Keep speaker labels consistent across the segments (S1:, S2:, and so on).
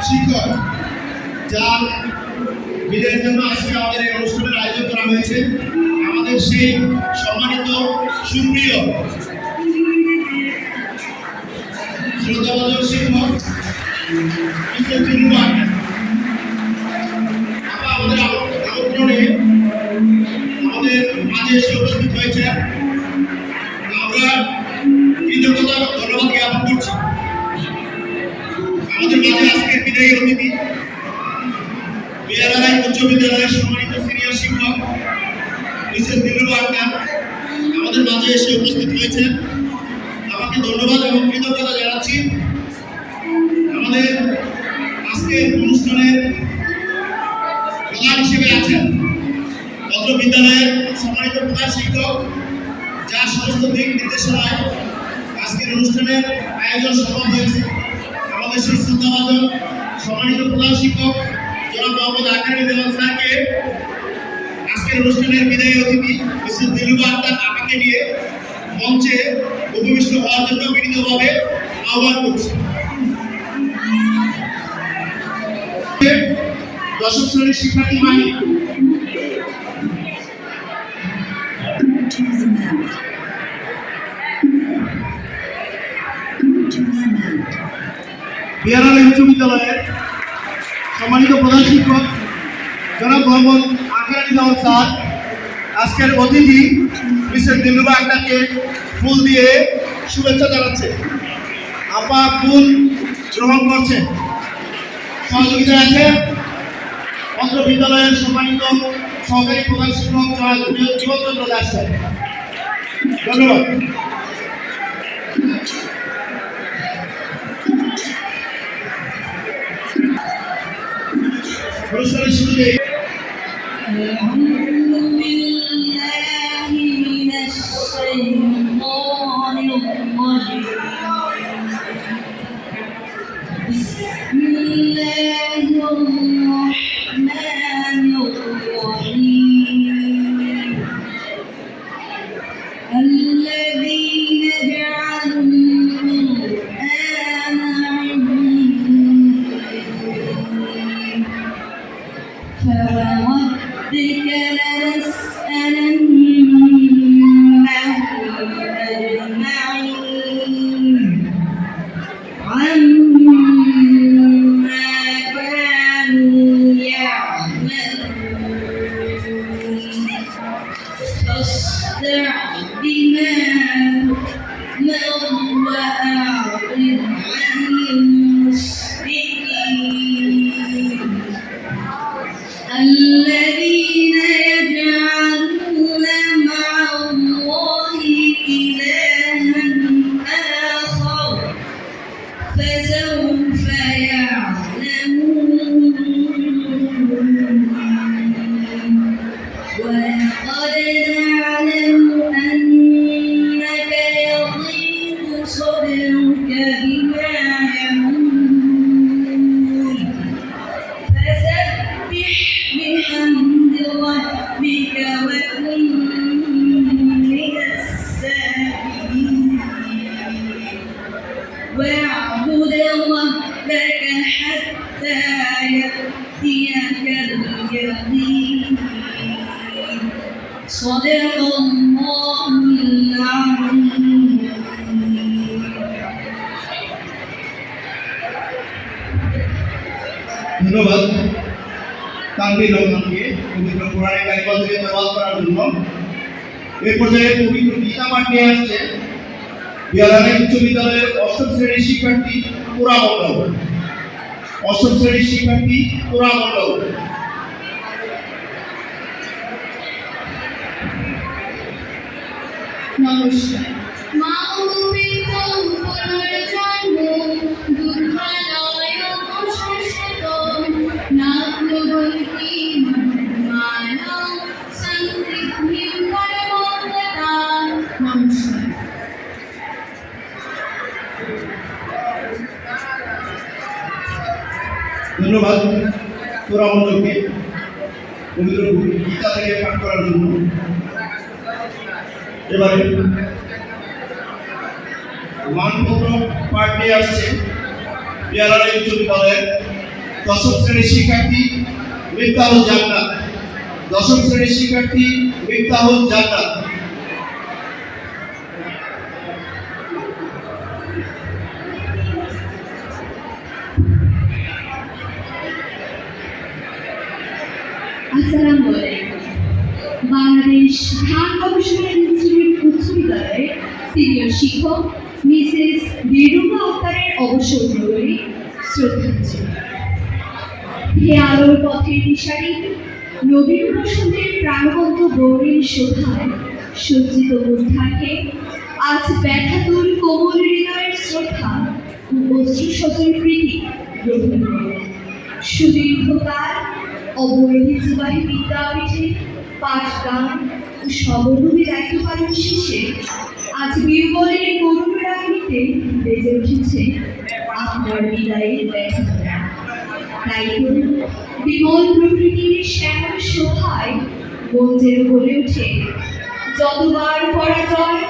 S1: শিক্ষক যার বিদায়ের জন্য আজকে আমাদের এই অনুষ্ঠানের আয়োজন করা হয়েছে। আমাদের সেই সম্মানিত সুপ্রিয় শ্রদ্ধাভাজন শিক্ষক আমাদের আমন্ত্রণে আমাদের মাঝে এসে উপস্থিত হয়েছে। আমরা কৃতজ্ঞতা ধন্যবাদ জ্ঞাপন করছি। আমাদের মাঝে আজকের বিদায়ী অতিথি বিআরআই উচ্চ বিদ্যালয়ের সম্মানিত সিনিয়র শিক্ষক মিসেস দিলরুবা আক্তার আমাদের মাঝে এসে উপস্থিত হয়েছে। আমাকে ধন্যবাদ এবং কৃতজ্ঞতা জানাচ্ছি। আমাদের আজকের অনুষ্ঠানের প্রধান হিসেবে আছেন অত্র বিদ্যালয়ের সম্মানিত প্রধান শিক্ষক, যার সমস্ত দিক নির্দেশনায় আজকের অনুষ্ঠানের আয়োজন সম্ভব হয়েছে। আমাদের সেই শ্রদ্ধাভাজন সম্মানিত প্রধান শিক্ষক জনাব মোহাম্মদ আকারি দেওয়ান স্যারকে আজকের অনুষ্ঠানের বিদায়ী অতিথি মিসেস দিলরুবা আক্তার আপাকে নিয়ে মঞ্চে উপবিষ্ট হওয়ার জন্য বিনীতভাবে আহ্বান করছি। দশম শ্রেণীর শিক্ষার্থী মাহি বিআরআই উচ্চ বিদ্যালয়ের সম্মানিত প্রধান শিক্ষক জনাব মোহাম্মদ আকারি দেওয়ান স্যার আজকের অতিথি মিসেস দিলরুবা আক্তারকে ফুল দিয়ে শুভেচ্ছা জানাচ্ছে। আপা ফুল গ্রহণ করছে। সহযোগিতা আছে অত্র বিদ্যালয়ের সম্মানিত সহকারী প্রধান শিক্ষক জীবনচন্দ্র দাস স্যার। ধন্যবাদ। অনুষ্ঠানের শুরুতে
S2: الذين يجعلون مع الله إلها آخر فسوف يعلمون ولقد نعلم أنك يضيق صدرك بما يقولون فسبح بحمد ربك وكن من الساجدين واعبد ربك حتى يأتيك اليقين صدق الله العظيم
S1: ধন্যবাদ তানভীর রহমানকে পবিত্র কোরআনে কারিমা থেকে তেলাওয়াত করার জন্য। এই পর্যায়ে পবিত্র গীতা পাঠ নিয়ে আসছে বিয়ালানি উচ্চ বিদ্যালয়ের অষ্টম শ্রেণীর শিক্ষার্থী পুরা মণ্ডল। অষ্টম শ্রেণীর শিক্ষার্থী পুরা মণ্ডল।
S2: নমস্কার। মা অমৃত পুনর্জন্ম দুর্গালয় প্রশস্ত নাগ্নবন্তী মানব সংসিদ্ধি পরমগতা। নমস্কার।
S1: ধন্যবাদ পুরা মণ্ডলকে পবিত্র গীতা থেকে পাঠ করার জন্য। এবারে মানপত্র পাঠ নিয়ে আসছে বিয়ালানি উচ্চ বিদ্যালয়ের দশম শ্রেণীর শিক্ষার্থী মিফতাহুল জান্নাত। দশম শ্রেণীর শিক্ষার্থী মিফতাহুল জান্নাত।
S2: আসসালামু আলাইকুম। বাংলাদেশ ধান গবেষণা ইনস্টিটিউট উচ্চ বিদ্যালয়ের সিনিয়র শিক্ষক মিসেস বিরুমা আক্তারের অবসর গ্রহণে শ্রদ্ধাঞ্জলি। হে আলোর পথের দিশারি, নবীন বসন্তের প্রাণবন্ত গৌরীর শোভায় সজ্জিত বুদ্ধাকে আজ ব্যথাতুর কোমল হৃদয়ের শ্রদ্ধা ও অশ্রুসজল প্রীতি গ্রহণ করুন। সুদীর্ঘকাল অবৈধবাহী বিদ্যাপীঠে পাঠ গান ও সবরূপী দায়িত্ব পালন শেষে আজ বীরবলের করুণ রাগিনীতে বেজে উঠেছে আপনার বিদায়ের ব্যথা। তাই তো বিমল প্রকৃতির শ্যামল শোভায় গঞ্জের বলে ওঠে, যতবার পরাজয়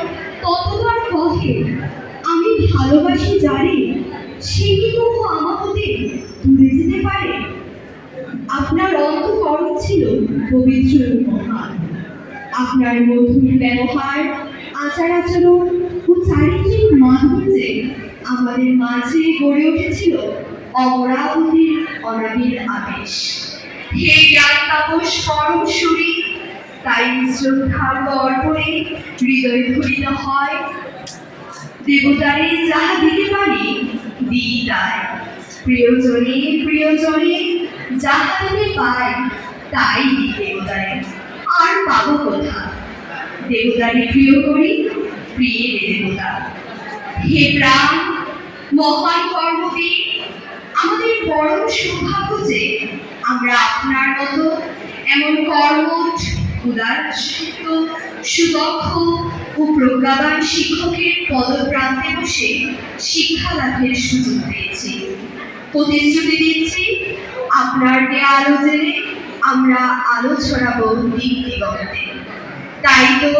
S2: ততবার কহে আমি ভালোবাসি যারে, সে কি কবু আমার হতে দূরে যেতে পারে। আপনার অন্তঃকরণ ছিল পবিত্র ও মহান। আপনার মধুর ব্যবহার, আচার আচরণ ও চারিত্রিক মাধুর্যে আমাদের মাঝে গড়ে উঠেছিল অমরাবতীর অনাবিল আবেশ। হে জ্ঞান তাপস পরম সুরী, তাই শ্রদ্ধার অর্পণে হৃদয় ধরিত হয়। দেবতারে যাহা দিতে পারি দিই তাই, প্রিয়জনে প্রিয়জনে যাহা দিতে পাই তাই দিই দেবতারে, আর পাবো কোথা। দেবতারে প্রিয় করি, প্রিয়ে দেবতা। হে প্রাণ মহান কর্মবীর, আমাদের পরম সৌভাগ্য যে আমরা আপনার মতো এমন কর্মঠ, উদারচিত্ত, সুদক্ষ ও প্রজ্ঞাবান শিক্ষকের পদপ্রান্তে বসে শিক্ষা লাভের সুযোগ পেয়েছি। প্রতিশ্রুতি দিচ্ছি, আপনার দেয়া আলো জেনে আমরা আলো ছড়াবো দিক দিগন্তে। তাই তো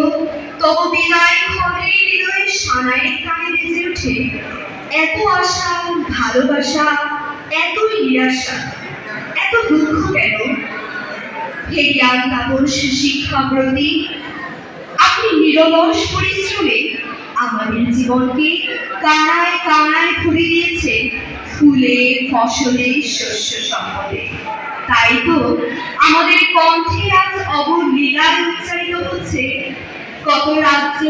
S2: তব বিদায় ক্ষণে হৃদয়ে সানাইয়ের কানে বেজে ওঠে এত আশা, ভালোবাসা, এতই নিরাশা, এত দুঃখ কেন। হে জ্ঞান তাপস শিক্ষাব্রতী, আপনি নিরলস পরিশ্রমে আমাদের জীবনকে কানায় কানায় ভরে দিয়েছে ফুলে, ফসলে, শস্য সম্পদে। তাই তো আমাদের কণ্ঠে আজ অবলীলায় উচ্চারিত হচ্ছে, কত রাজ্য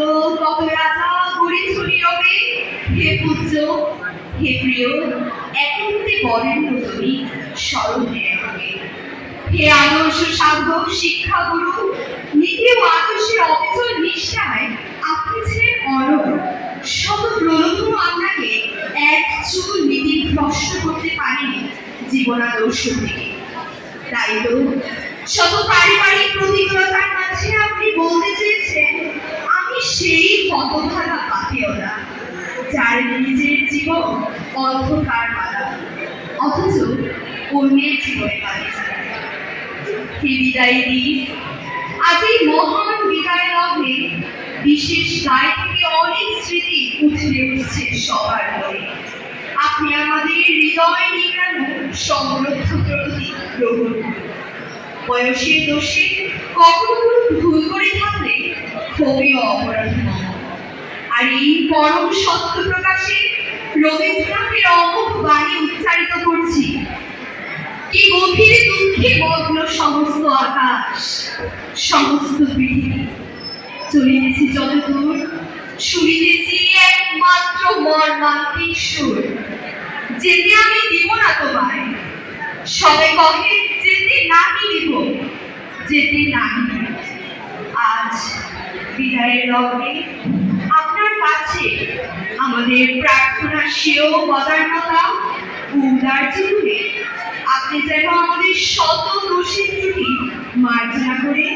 S2: কত রাজা গড়েছ নীরবে, হে পূজ্য হে প্রিয় একত্রে বরেণ্য তুমি স্মরণে রাখবে। হে আদর্শ সাধক শিক্ষা গুরু, নীতি ও আদর্শের অবিচল নিষ্ঠায় আপনি ছিলেন অনড়। শত প্রলোভন আপনাকে এক চুল নীতি ভ্রষ্ট করতে পারেনি জীবনাদর্শ থেকে। তাই তো শত পারিবারিক প্রতিকূলতার মাঝে আপনি বলতে চেয়েছেন আমি সেই হতভাগা পাখিওরা যার নিজের জীবন অন্ধকার মালা, অথচ অন্যের জীবনে কাজে চালায়। হে বিদায়ী দিন, আজ এই মহান বিদায় লগ্নে বিশেষ গায়ে থেকে অনেক স্মৃতি উঠে উঠছে সবার মনে। আপনি আমাদের হৃদয় নিংড়ানো সমৃদ্ধ প্রতীক গ্রহণ করুন। বয়সের দোষে কখনো কোনো ভুল করে থাকলে ক্ষমে অপরাধ নয়। আর এই পরম সত্য প্রকাশে রবীন্দ্রনাথের অমোঘ বাণী উচ্চারিত করছি। কি গভীর দুঃখে মগ্ন সমস্ত আকাশ, সমস্ত পৃথিবী। চলিতেছি যতদূর, শুনিতেছি একমাত্র মর্মান্তিক সুর। যেতে আমি দিব না তোমায়, সবে কহে যেতে নাহি দিব, যেতে নাহি দিব। আজ বিদায়ের লগ্নে আপনার কাছে আমাদের প্রার্থনা সেও বদান্যতা উদার জীবনে আপনি যেন আমাদের শত দোষের ত্রুটি মার্জনা করে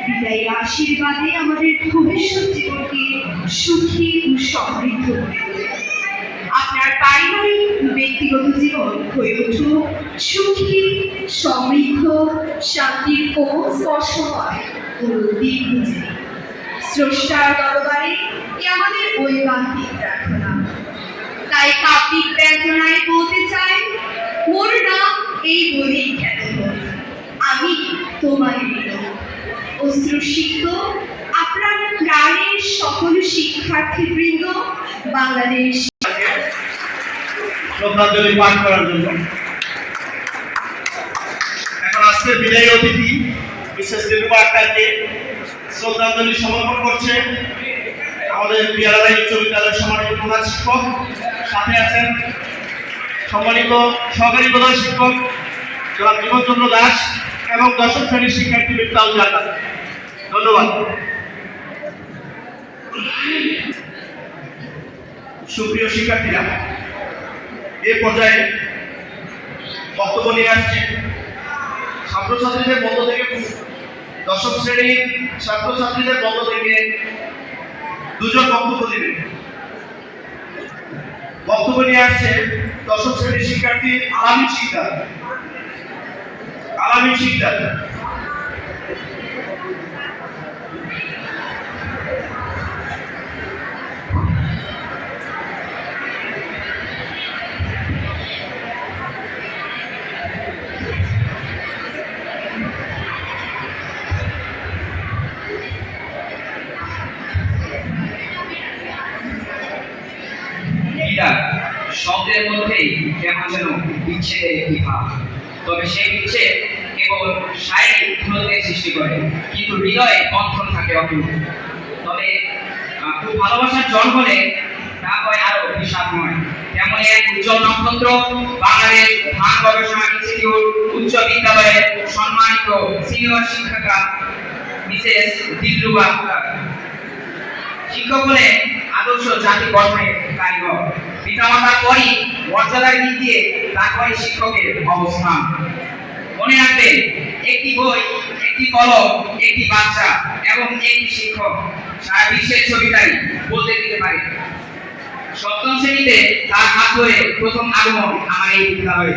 S2: বিদায়ী আশীর্বাদে আমাদের ভবিষ্যৎ জীবনকে সুখী ও সমৃদ্ধ করে তোলেন। আপনার পারিবারিক ব্যক্তিগত জীবন হয়ে উঠুক সুখী, সমৃদ্ধ, শান্তির কোমল স্পর্শময় ও দীর্ঘজীবী। স্রষ্টার দরবারে এ আমাদের ঐকান্তিক প্রার্থনা। তাই কাব্যিক ব্যঞ্জনায় বলতে চাই, মোর নাম এই বলেই খ্যাত হোক, আমি তোমার হৃদয়। অশ্রুসিক্ত আপনার প্রাণের সকল শিক্ষার্থীবৃন্দ, বাংলাদেশ
S1: শ্রদ্ধাঞ্জলি পাঠ করার জন্য এখন আজকে বিদায়ী অতিথি মিসেস দিলরুবা আক্তারকে শ্রদ্ধাঞ্জলি সমর্পণ করছে আমাদের পিয়ারাবাড়ি উচ্চ বিদ্যালয়ের সম্মানিত প্রধান শিক্ষক, সাথে আছেন সম্মানিত সহকারী প্রধান শিক্ষক জনাব জীবনচন্দ্র দাস এবং দশম শ্রেণীর শিক্ষার্থী মিফতাহুল জান্নাত। ধন্যবাদ। সুপ্রিয় শিক্ষার্থীরা, এ পর্যায়ে বক্তব্য নিয়ে আসছে ছাত্রছাত্রীদের মধ্য থেকে, দশম শ্রেণীর ছাত্রছাত্রীদের মধ্য থেকে দুজন বক্তব্য দিবেন। বক্তব্য নিয়ে আসছে দশম শ্রেণীর শিক্ষার্থী আলামিন শিকদার। আলামিন শিকদার
S3: শব্দের মধ্যেই কেমন যেন বিচ্ছেদের একটি ভাব, তবে সেই বিচ্ছেদ কেবল শারীরিক দূরত্বের সৃষ্টি করে, কিন্তু হৃদয়ে বন্ধন থাকে অটুট। তবে খুব ভালোবাসার জল হলে তা হয় আরো বিষাদময়। তেমন এক উজ্জ্বল নক্ষত্র বাংলাদেশ ধান গবেষণা ইনস্টিটিউট উচ্চ বিদ্যালয়ের সম্মানিত সিনিয়র শিক্ষিকা মিসেস দিলরুবা আক্তার। শিক্ষক হলে আদর্শ জাতি গঠনের কারিগর। পিতামাতার পরই মর্যাদার দিক দিয়ে তারপরে শিক্ষকের অবস্থান। মনে রাখবেন, একটি বই, একটি কলম, একটি বাচ্চা এবং একটি শিক্ষক সারা বিশ্বের ছবিটাই বলতে দিতে পারে। সপ্তম শ্রেণীতে তার হাত ধরে প্রথম আগমন আমার এই বিদ্যালয়ে।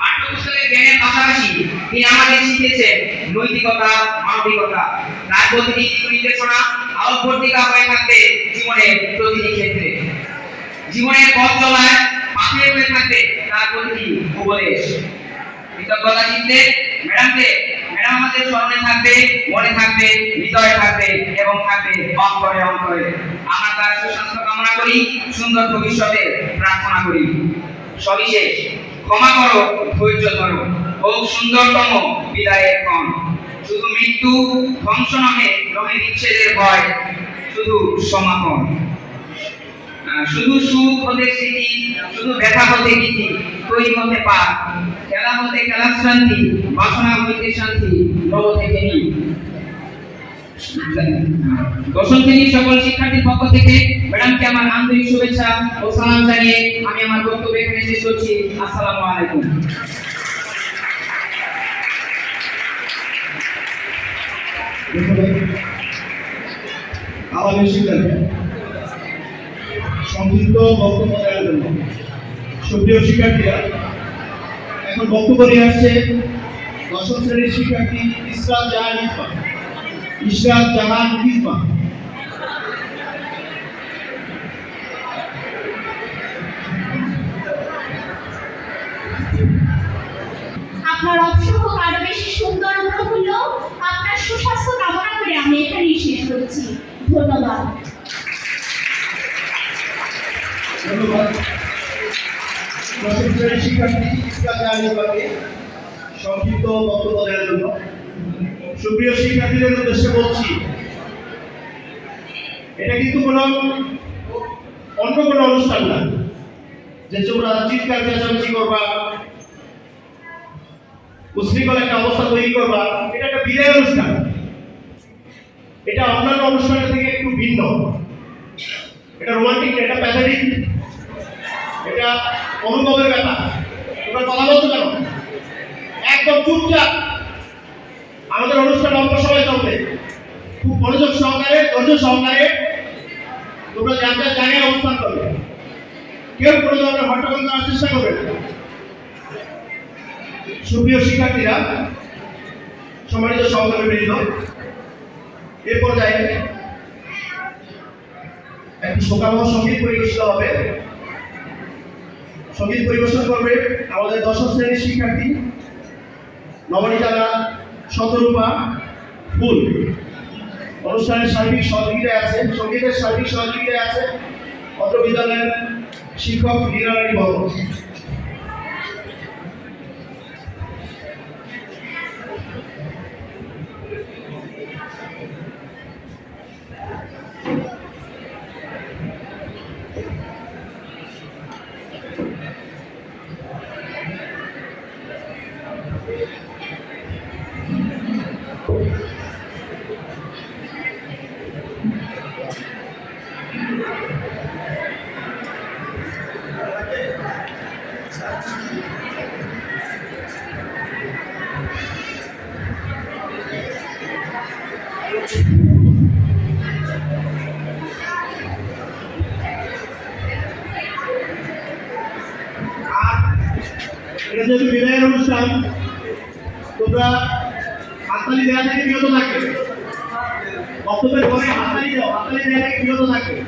S3: পাঠ্যপুস্তকের জ্ঞানের পাশাপাশি তিনি আমাদের শিখিয়েছেন নৈতিকতা, মানবিকতা। তার প্রতিটি নির্দেশনা আলোকবর্তিকা হয়ে থাকবে জীবনের প্রতিটি ক্ষেত্রে। জীবনের পথ চলায় পাথে হয়ে থাকবে তার প্রতিটি উপদেশ। কৃতজ্ঞতা চিত্তে ম্যাডাম আমাদের স্মরণে থাকবে, মনে থাকবে, হৃদয়ে থাকবে এবং থাকবে অন্তরে অন্তরে। আমরা তার সুস্বাস্থ্য কামনা করি, সুন্দর ভবিষ্যতে প্রার্থনা করি। সবিশেষ ক্ষমা করো, ধৈর্য ধরো ও সুন্দরতম বিদায়ের ক্ষণ। শুধু মৃত্যু, ধ্বংস নহে বিচ্ছেদের ভয়, শুধু সমাপন। শুধু সুখ হতে স্মৃতি, শুধু ব্যথা হতে গীতি, তৈরি হতে পার, খেলা হতে খেলার শান্তি, বাসনা হইতে শান্তি, নব থেকে নি। দশম শ্রেণীর সকল শিক্ষার্থীর পক্ষ থেকে ম্যাডামকে আমার আন্তরিক শুভেচ্ছা ও সালাম জানিয়ে আমি আমার বক্তব্য এখানে শেষ করছি। আসসালামু আলাইকুম।
S1: আওয়ামী শিক্ষার্থী সংক্ষিপ্ত বক্তব্য দেওয়ার জন্য সুপ্রিয় শিক্ষার্থীরা, এখন বক্তব্য নিয়ে আসছে দশম শ্রেণীর শিক্ষার্থী ইশরাত জাহান ইসমা। ইশরাত জাহান ইসমা।
S2: আপনার অপসহ আরো বেশি সুন্দর ও প্রফুল্ল আপনার সুস্বাস্থ্য কামনা করে আমি এখানেই শেষ করছি। ধন্যবাদ।
S1: ধন্যবাদ দশম শ্রেণীর শিক্ষার্থী ইশরাত জাহান ইসমাকে সংক্ষিপ্ত বক্তব্য দেওয়ার জন্য। সুপ্রিয় শিক্ষার্থীদের উদ্দেশ্যে বলছি, এটা কিন্তু কোনো অন্য কোনো অনুষ্ঠান না যে তোমরা চিৎকার চেঁচামেচি করবা, উশৃঙ্খল একটা অবস্থা তৈরি করবা। এটা একটা বিদায় অনুষ্ঠান। এটা অন্যান্য অনুষ্ঠানের থেকে একটু ভিন্ন। এটা রোমান্টিক, এটা প্যাথেটিক, এটা অনুভবের ব্যাপার। তোমরা কথা বলছো কেন? একদম চুপচাপ আমাদের অনুষ্ঠান অল্প সময় চলবে। খুব মনোযোগ সহকারে, ধৈর্য সহকারে তোমরা যার যার জায়গায় অবস্থান করবে। কেউ কোনো ধরনের হট্টগোল করার চেষ্টা করবে না। সুপ্রিয় শিক্ষার্থীরা, সম্মানিত সহকর্মীবৃন্দ, এ পর্যায়ে একটি শোকাবহ সঙ্গীত পরিবেশিত হবে। সঙ্গীত পরিবেশন করবে আমাদের দশম শ্রেণীর শিক্ষার্থী নবনীতারা শতরূপা ফুল। অনুষ্ঠানের সার্বিক সহযোগিতায় আছে, সঙ্গীতের সার্বিক সহযোগিতায় আছে অত্র বিদ্যালয়ের শিক্ষক লীলারানী বর্মন। এটা যেহেতু বিদায়ের অনুষ্ঠান, তোমরা হাততালি দেওয়া থেকে বিরত থাকবে। বক্তব্যের পরে হাততালি দাও, হাততালি দেওয়া থেকে বিরত থাকবে।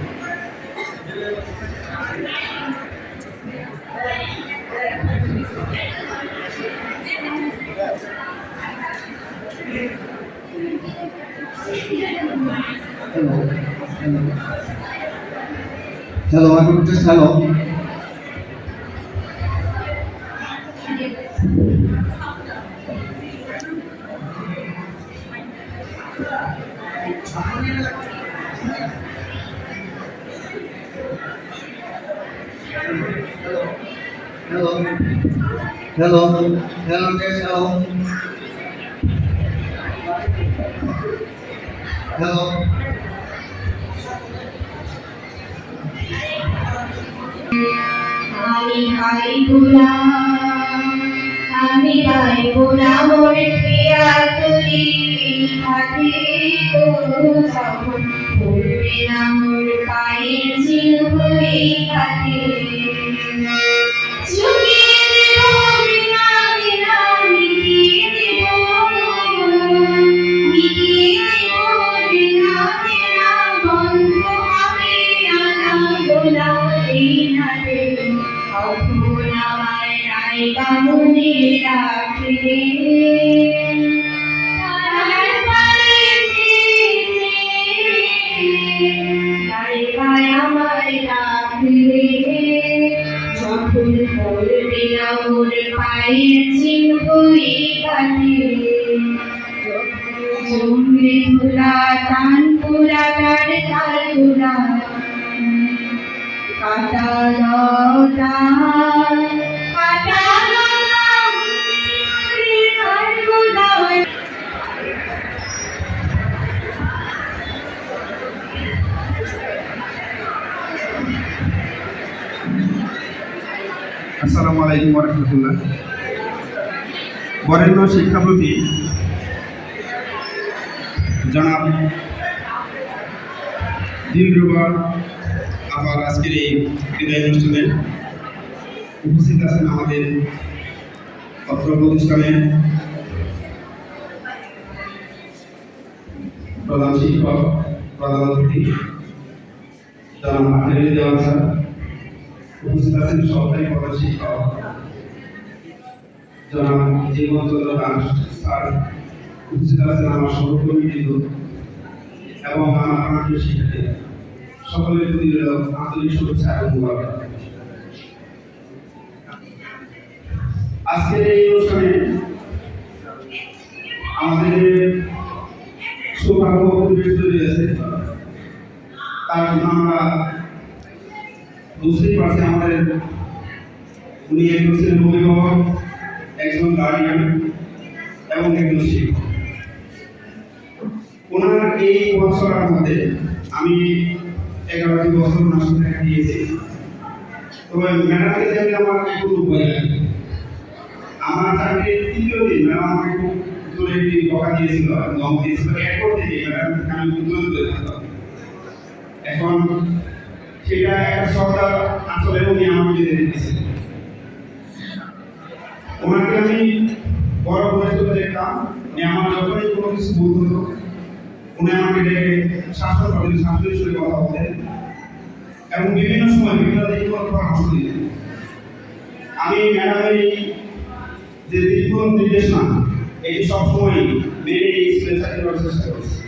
S4: Hello, I'm just hello. Hello. Hello. Hello, just hello. Hello.
S2: আমি ভাই গোলাম, আমি ভাই গোলাম ওরে প্রিয়া তুই হাতে যখন পড়বে না মোর পায়ের চিহ্ন এই কাটে চুকিয়ে দেব বিনা বিনা মিটিয়ে দেব বিনা বিনা বন্ধ হবে আনা গোলা এই নাটে কখন আমায় রায় কামনে রাখলে আমায় রাখলে যখন পড়বে না মোর পায়ের চিহ্নই কাটে জমে ধুলা টান পুরা তার তার পুরা কাটা লতা কাটা লতা আর গোদায়
S5: আসসালামু আলাইকুম ওয়া রাহমাতুল্লাহ। বরেণ্য শিক্ষাপ্রতি জনাব দিলরুবা আবার আজকের এই বিদায় অনুষ্ঠানে উপস্থিত আছেন আমাদের অত্র প্রতিষ্ঠানের প্রধান শিক্ষক, প্রধান অতিথি জনাব আখেরি দেওয়ান স্যার, উপস্থিত আছেন সহকারী প্রধান শিক্ষক জনাব জীবনচন্দ্র দাস স্যার, উপস্থিত আছেন আমার সহকর্মীবৃন্দ এবং আমার প্রাণপ্রিয় শিক্ষার্থী, সকলের প্রতি রইল আন্তরিক শুভেচ্ছা এবং মোবারক। আজকের এই অনুষ্ঠানে আমাদের সৌভাগ্য পরিবেশ তৈরি হয়েছে, তার জন্য আমরা বুঝতেই পারছি আমাদের উনি একজন ছিলেন অভিভাবক, একজন গার্ডিয়ান এবং একজন শিক্ষক। ওনার এই বছরের মধ্যে আমি 11টি বছর ওনার সাথে কাটিয়েছি। তবে ম্যাডামকে দেখলে আমার একটু ভয় লাগে। আমার চাকরির 3য় দিন ম্যাডাম আমাকে খুব জোরে একটি বকা দিয়েছিল, দম দিয়েছিল, এরপর থেকে ম্যাডামকে আমি খুব জোরে দূরে থাকতাম। এখন সেটা একটা সরকার আসলে উনি আমাকে দিতে দিয়েছেন। ওনাকে আমি বড় করে চলে দেখতাম, আমার যখনই কোনো কিছু ভুল হতো উনি আমাকে ডেকে শাসন করতেন, শাসনের সঙ্গে কথা বলতেন এবং বিভিন্ন সময় বিভিন্ন দিক পরামর্শ দিতেন। আমি ম্যাডামের এই যে দীর্ঘ নির্দেশনা এটি সবসময় মেনে এই স্কুলে চাকরি করার চেষ্টা করছি।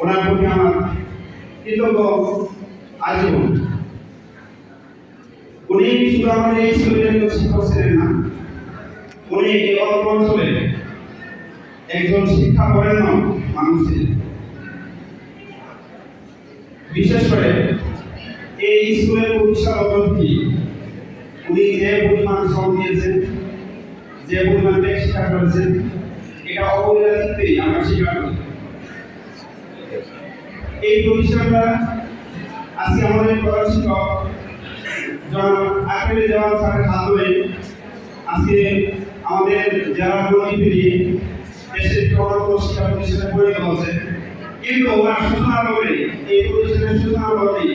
S5: ওনার প্রতি আমার কৃতজ্ঞ আজীবন। উনি শুধু আমাদের এই স্কুলের একজন শিক্ষক ছিলেন না, উনি এই অল্প অঞ্চলে একজন শিক্ষা বরেণ্য মানুষ ছিলেন। বিশেষ করে এই স্কুলের প্রতিষ্ঠা লগ্নটি উনি যে পরিমাণ শ্রম দিয়েছেন, যে পরিমাণ ত্যাগ স্বীকার করেছেন, এটা অপরিহার্যই আমরা স্বীকার করি। এই প্রতিষ্ঠানটা আজকে আমাদের প্রধান শিক্ষক জনাব আখেরি দেওয়ান স্যারের হাত ধরে আজকে আমাদের জেলার গতি পেরিয়ে দেশের প্রধান শিক্ষা প্রতিষ্ঠানে পরিণত হচ্ছে। কিন্তু ওনার সূচনা লগ্নে এই প্রতিষ্ঠানের সূচনা লগ্নে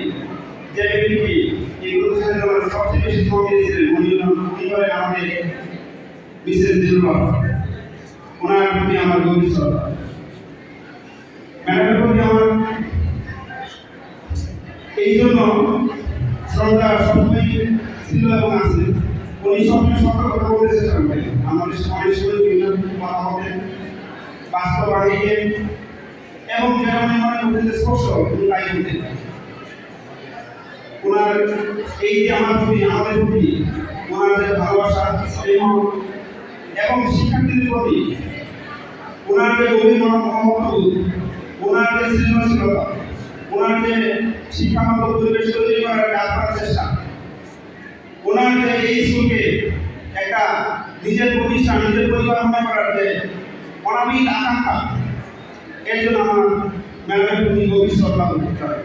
S5: যে ব্যক্তি এই প্রতিষ্ঠানের জন্য সবচেয়ে বেশি শ্রম দিয়েছিলেন উনি হলেন আমাদের মিসেস দিলরুবা। ওনার প্রতি আমার গভীর শ্রদ্ধা। ম্যাডামের প্রতি আমার এই জন্য শ্রদ্ধা সবসময় ছিল এবং আছে। উনি সবসময় সত্য কথা বলতে চেষ্টা করেন, আমাদের সমাজের সঙ্গে বিভিন্ন কথা বলেন, বাস্তব আনিয়ে এবং যেটা মনে মনে স্পষ্ট উনি তাই করতেন। ওনার এই যে আমার প্রতি, আমাদের প্রতি ওনার যে ভালোবাসা এবং শিক্ষার্থীদের প্রতি ওনার যে গভীর মমত্ববোধ, ওনার যে সৃজনশীলতা, ওনার যে শিক্ষাগত পরিবেশ তৈরি করার আপনার চেষ্টা, ওনার যে এই স্কুলকে একটা নিজের প্রতিষ্ঠান, নিজের পরিবার মনে করার যে অনাবিল আকাঙ্ক্ষা, এর জন্য আমার ম্যাডামের প্রতি গভীর শ্রদ্ধা করতে চাই।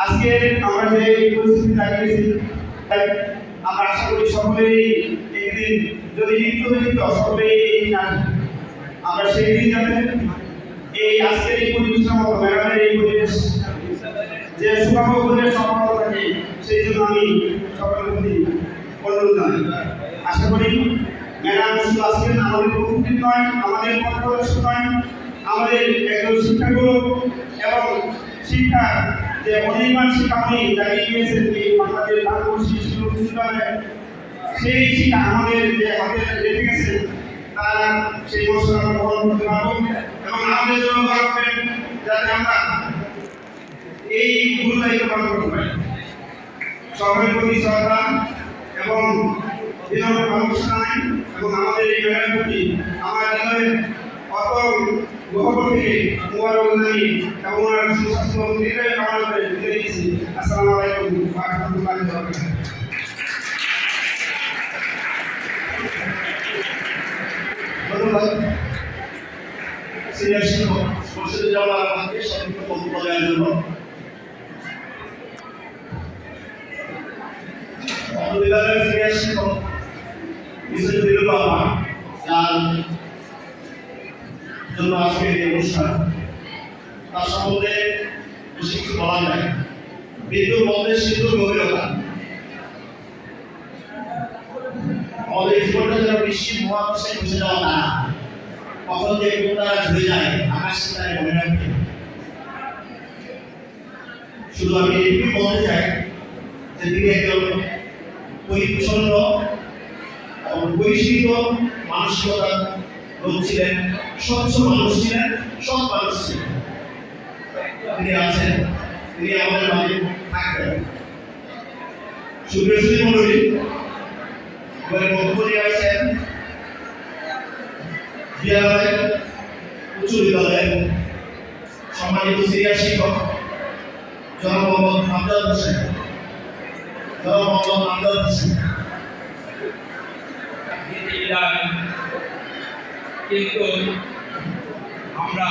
S5: আজকে আমরা যে এই পরিস্থিতি দাঁড়িয়েছি, আমরা আশা করি সকলেই একদিন যদি মৃত্যু হয়ে যেত সকলেই এই দিন আসবে। আমরা সেই দিন যাতে এই আজকের এই পরিবেশের মতো ম্যাডামের এই পরিবেশ যে সুকাম পরিবেশ সম্পন্ন থাকে, সেই জন্য আমি সকলের প্রতি অনুরোধ জানাই। আশা করি ম্যাডাম শুধু আজকে আমাদের প্রকৃতি নয়, আমাদের পথপ্রদর্শক নয়, আমাদের একজন শিক্ষাগুরু এবং শিক্ষা যে অনির্বাণ শিক্ষামণি দাঁড়িয়ে গিয়েছেন এই বাংলাদেশ ভারতবর্ষী শিক্ষা, সেই শিক্ষা আমাদের যে হাতে রেখে গেছেন তারা সেই মশলা গ্রহণ করতে পারবো এবং আমাদের জন্য দোয়া করবেন যাতে আমরা এই গুরু দায়িত্ব পালন করতে পারি। সকলের প্রতি শ্রদ্ধা এবং বিনম্র ভালোবাসা জানাই এবং আমাদের এই ম্যাডামের প্রতি আমার হৃদয়ের অতল গহ্বর থেকে মোবারক জানাই এবং ওনার সুস্বাস্থ্য দীর্ঘায়ু কামনা করে বিদায় নিচ্ছি। আসসালামু আলাইকুম ওয়া রাহমাতুল্লাহি ওয়া বারাকাতুহু।
S1: ধন্যবাদ সিনিয়র শিক্ষক সরস্বতী জাওয়াল আমাকে সংক্ষিপ্ত বক্তব্য দেওয়ার জন্য। বিদ্যালয়ের সিনিয়র শিক্ষক মিসেস দিলরুবা যার জন্য আজকের এই অনুষ্ঠান। তার সম্বন্ধে বেশি কিছু বলা যায়। বিন্দুর মধ্যে সিন্ধুর গভীরতা। আমাদের জীবনটা যেন বিশ্বের মহাকাশে বসে যাওয়া তারা, কখন যে কোন তারা ঝরে যায় আকাশ তারা মনে রাখবে। শুধু আমি এটুকুই বলতে চাই যে তিনি একজন পরিচ্ছন্ন এবং পরিশীলিত মানসিকতার লোক ছিলেন, স্বচ্ছ মানুষ ছিলেন, সৎ মানুষ ছিলেন। তিনি আছেন, তিনি আমাদের মাঝে থাকবেন। সুপ্রিয় সুধী মণ্ডলী, এবারে বক্তব্য নিয়ে আসছেন বিদ্যালয় উচ্চ বিদ্যালয়ের সম্মানিত সিনিয়র শিক্ষক জনাব মোহাম্মদ আমজাদ হোসেন।
S6: কিন্তু আমরা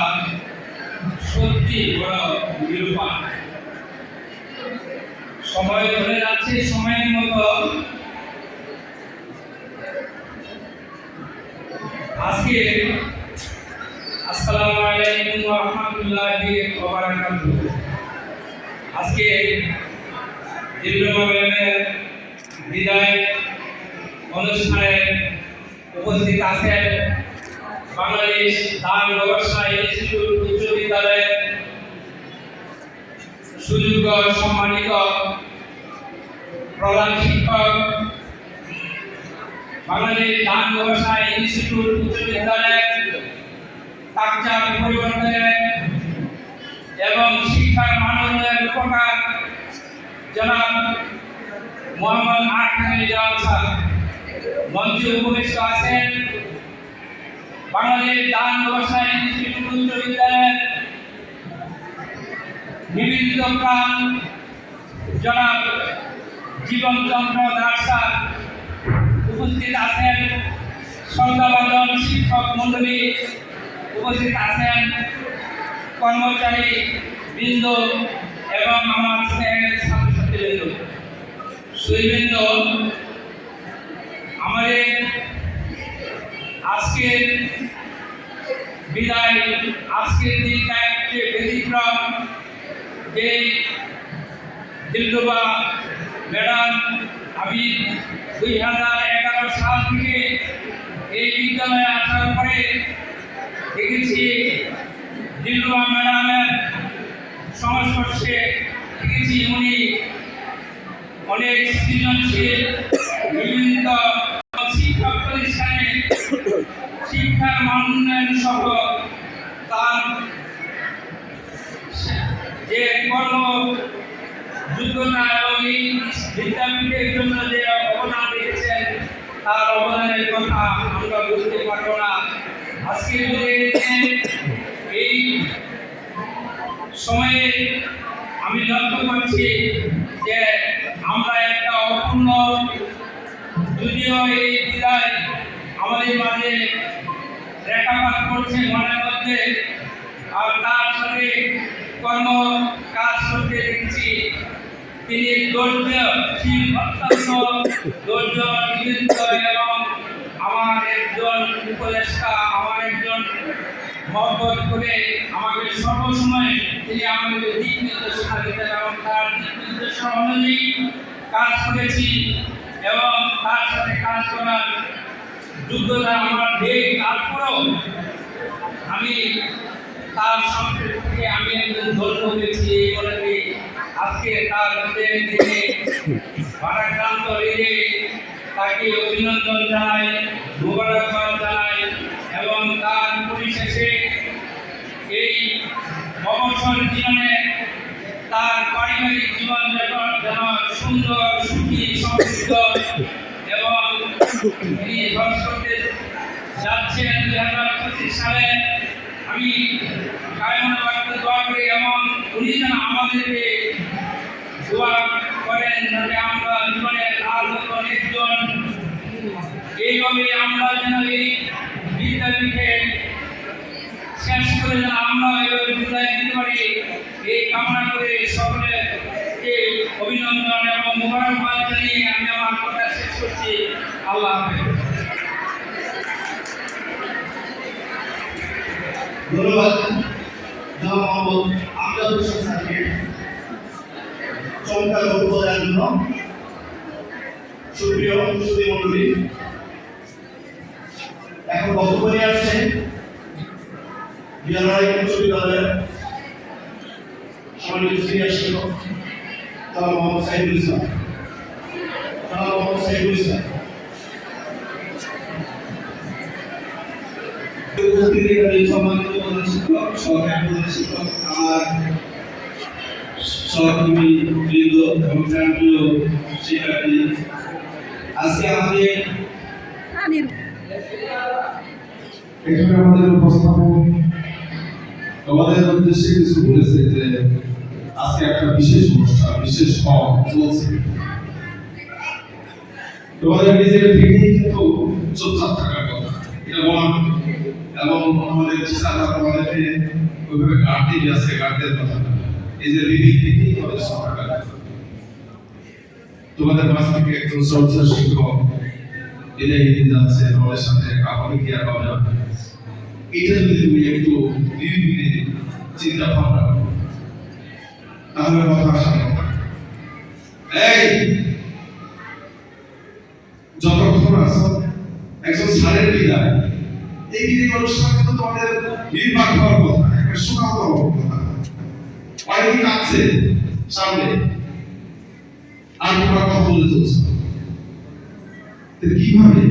S6: সত্যি বড় নিরূপণ। সময় চলে যাচ্ছে, সময়ের মতো আজকে আসসালামু আলাইকুম ওয়া রাহমাতুল্লাহি ওয়া বারাকাতুহু। আজকে দিল্লুমের বিদায় অনুষ্ঠানে উপস্থিত আছেন বাংলাদেশ দান ব্যবসা ইনস্টিটিউট উচ্চ বিদ্যালয়ের সুযোগ্য সম্মানিত প্রধান শিক্ষক, বাংলাদেশ দান ব্যবসা ইনস্টিটিউট উচ্চ বিদ্যালয়ের কালচার পরিবর্তনের এবং শিক্ষার মানদণ্ডের উপকার জনাব মোহাম্মদ আখতার স্যার মঞ্চে উপবিষ্ট আছেন। বাংলাদেশ দান ব্যবসা ইনস্টিটিউট উচ্চ বিদ্যালয়ের নিবেদিত প্রাণ জনাব জীবনচন্দ্র দাস স্যার উপস্থিত আছেন। শ্রদ্ধাভাজন শিক্ষক মণ্ডলী উপস্থিত আছেন, কর্মচারী বৃন্দ এবং আমার স্নেহের ছাত্রছাত্রীবৃন্দ, সুধীবৃন্দ, আমাদের আজকের বিদায়, আজকের দিনটা একটি ব্যতিক্রম। এই দিলরুবা ম্যাডাম আমি 2011 সাল থেকে এই বিদ্যালয়ে আসার পরে দেখেছি দিলরুবা ম্যাডামের সংস্পর্শে দেখেছি উনি অনেক সৃজনশীল বিভিন্ন শিক্ষা প্রতিষ্ঠানে শিক্ষার মানোন্নয়ন সহ তার যে কর্মযোগ্যতা এবং এই বিদ্যাপীঠের জন্য যে অবদান রেখেছেন তার অবদানের কথা আমরা বুঝতে পারবো না। আজকের এই সময়ে আমি লক্ষ্য করছি যে আমরা একটা অপূর্ণ, যদিও এই বিদায় আমাদের মাঝে রেখাপাত করছে মনের মধ্যে, আর তার সাথে কর্ম কাজ করতে দেখছি তিনি ধৈর্যশীল, অত্যন্ত ধৈর্য নিবেদিত এবং আমার একজন উপদেষ্টা, আমার একজন মহব্বত করে আমাকে সর্বসময় তিনি আমাকে দিক নির্দেশনা দিতেন এবং তার দিক নির্দেশনা অনুযায়ী কাজ করেছি এবং তার সাথে কাজ করার যোগ্যতা আমার নেই। তারপরেও আমি তার সংস্কৃতিকে আমি একজন ধন্য হয়েছি বলে আজকে তার দিনে ভারাক্রান্ত হৃদয়ে তাকে অভিনন্দন জানাই, মোবারকবাদ জানাই এবং তার পরিশেষে এই অবসর জীবনে তার পারিবারিক জীবন যেন সুন্দর, সুখী, সমৃদ্ধ এবং তিনি ধ্বংস করতে যাচ্ছেন 2025 সালে। আমি কায়মনে বাড়িতে দোয়া করি এবং উনি যেন আমাদেরকে দোয়া করেন যাতে আমরা জীবনে আর নতুন একজন এইভাবে আমরা যেন এই বিদ্যাপীঠে শেষ করে যেন আমরা এইভাবে বিদায় দিতে পারি, এই কামনা করে সকলকে অভিনন্দন এবং মোবারকবাদ জানিয়ে আমি আমার কথা শেষ করছি। আল্লাহ হাফেজ।
S1: ধন্যবাদ জনাব মোহাম্মদ আমজাদ হোসেন স্যারকে চমৎকার বক্তব্য দেওয়ার জন্য। সুপ্রিয় সুধী মণ্ডলী, এখন বক্তব্য নিয়ে আসছে বিদ্যালয় বিশ্ববিদ্যালয়ের সম্মানিত সিনিয়র শিক্ষক জনাব মোহাম্মদ সাইদুল ইসলাম। জনাব মোহাম্মদ সাইদুল ইসলাম।
S7: সম্মানিত প্রধান শিক্ষক, সহকারী প্রধান শিক্ষক, আমার সহকর্মী বৃন্দ এবং প্রিয় শিক্ষার্থী, আজকে
S8: এখানে আমাদের উপস্থাপক আমাদের উদ্দেশ্যে কিছু বলেছে যে আজকে একটা বিশেষ অনুষ্ঠান, বিশেষ ফর্ম চলছে। তোমাদের নিজের থেকেই কিন্তু চুপচাপ থাকার কথা, এটা বলা এবং আমাদের টিচাররা তোমাদেরকে ওইভাবে গার্ড দিয়ে আছে, গার্ডের কথা নিজের বিবেক থেকেই তোমাদের সরকার। তোমাদের মাঝ থেকে একজন শ্রদ্ধা শিক্ষক বিদায় নিতে যাচ্ছে, আমাদের সাথে কাপড়ে কি আর হবে না, এটা যদি তুমি একটু নিরিবিলি চিন্তা ভাবনা করো তাহলে কথা আসা কথা। এই যতক্ষণ আছো একজন স্যারের বিদায়, এই বিদায় অনুষ্ঠান কিন্তু তোমাদের নির্বাক হওয়ার কথা, একটা শোনাও হওয়ার কথা। অনেকে কাঁদছে সামনে আর তোমরা কথা বলে চলছো, কিভাবে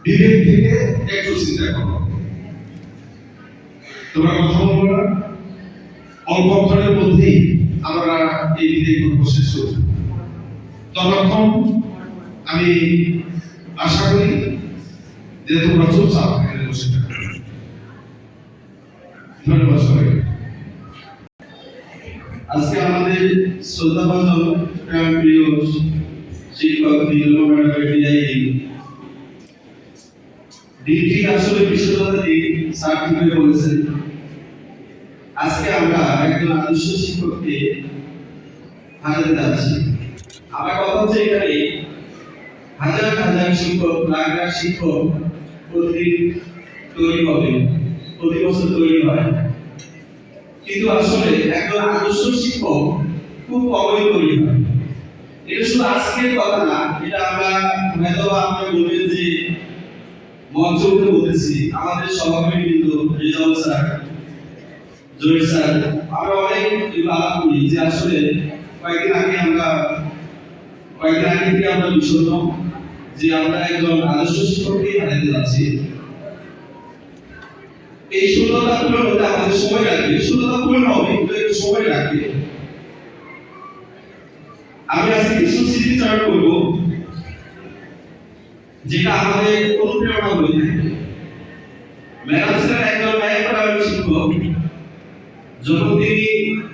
S8: বিবেক থেকে একটু চিন্তা করো। তোমরা কথা বলবো না, অল্প অক্ষরের মধ্যেই আমরা এই বিদায় করব শেষ করব। ততক্ষণ আমি আশা করি যে তোমরা চুপচাপ এখানে বসে থাকবে। ধন্যবাদ সবাইকে।
S7: আজকে আমাদের শ্রদ্ধাভাজন প্রিয় শিক্ষক নীলম ম্যাডামের বিদায় দিন। দিনটি আসলে বিশ্ববিদ্যালয় স্যার কিভাবে বলেছেন, আজকে আমরা একজন আদর্শ শিক্ষককে হারাতে যাচ্ছি। আমার কথা হচ্ছে এখানে হাজার হাজার শিক্ষক, লাখ লাখ শিক্ষক প্রতিদিন তৈরি হবে, প্রতি বছর তৈরি হয়, কিন্তু আসলে একজন আদর্শ শিক্ষক খুব কমই তৈরি হয়। এটা শুধু আজকের কথা না, এটা আমরা হয়তো আপনারা বলবেন যে মঞ্চ উঠে বলতেছি, আমাদের সভাপতি বৃন্দ রেজাউল স্যার, জহির স্যার, আমরা অনেক এগুলো আলাপ করি যে আসলে কয়েকদিন আগে থেকে আমরা বিষণ্ণ যে আমরা একজন আদর্শ শিক্ষককে হারাতে যাচ্ছি। এই শূন্যতা পূরণ হতে আমাদের সময় লাগবে, শূন্যতা পূরণ হবে কিন্তু একটু সময় লাগবে। আমি আজকে কিছু স্মৃতিচারণ করব যেটা আমাদের অনুপ্রেরণা হয়ে থাকে। ম্যাডাম ছিলেন একজন ন্যায়পরায়ণ শিক্ষক। যখন তিনি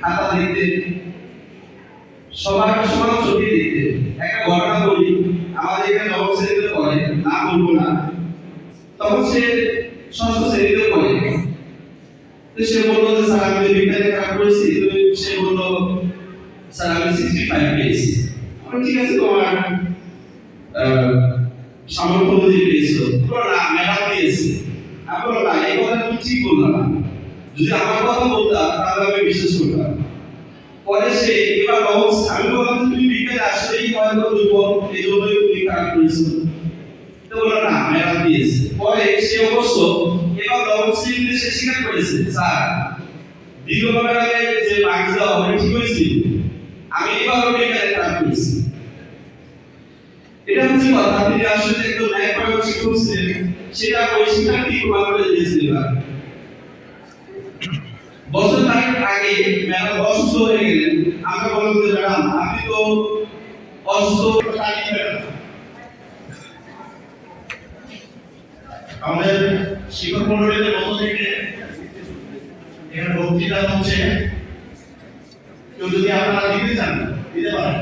S7: খাতা দেখতেন, সবার সমান চোখে দেখতেন। একটা ঘটনা বলি, আমাদের এখানে নবম শ্রেণীতে পড়ে, না বলবো না, তখন সে ষষ্ঠ শ্রেণীতে পড়ে। তো সে বললো যে স্যার আমি বিজ্ঞানে খারাপ করেছি, সে বললো স্যার আমি 65 পেয়েছি। ঠিক আছে, তোমার সামর্থ্য অনুযায়ী পেয়েছো। না ম্যাডাম দিয়েছে। আমি বললাম না, এই কথা তুমি ঠিক বললাম না, যদি আমার কথা বলতাম তাহলে আমি বিশ্বাস করতাম। পরে সে এবার আমি বললাম তুমি বিজ্ঞানে আসলেই হয়তো দুর্বল, এই জন্যই তুমি খারাপ করেছো। তো বললাম না ম্যাডাম দিয়েছে। পরে সে অবশ্য এবার নবম শ্রেণীতে সে স্বীকার করেছে, স্যার দীর্ঘ ম্যাডামের যে মার্কস দেওয়া হবে ঠিক হয়েছে, আমি এবারও বিজ্ঞানে খারাপ করেছি। এটা হচ্ছে কথা, আপনি আসলে একদম ন্যায়পরায়ণ শিক্ষক ছিলেন, সেটা ওই শিক্ষার্থী প্রমাণ করে দিয়েছিল। বছর খানেক আগে ম্যাডাম অসুস্থ হয়ে গেলেন। আমরা বললাম যে ম্যাডাম আপনি তো অসুস্থ।
S1: আমাদের শিক্ষক মন্ডলীদের মধ্য থেকে এখানে বক্তৃতা হচ্ছে, কেউ যদি আপনারা দিতে চান দিতে পারেন।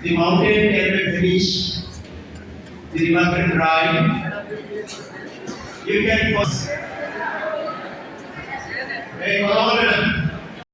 S1: The mountain can be finished, the river can dry. You can. Hey,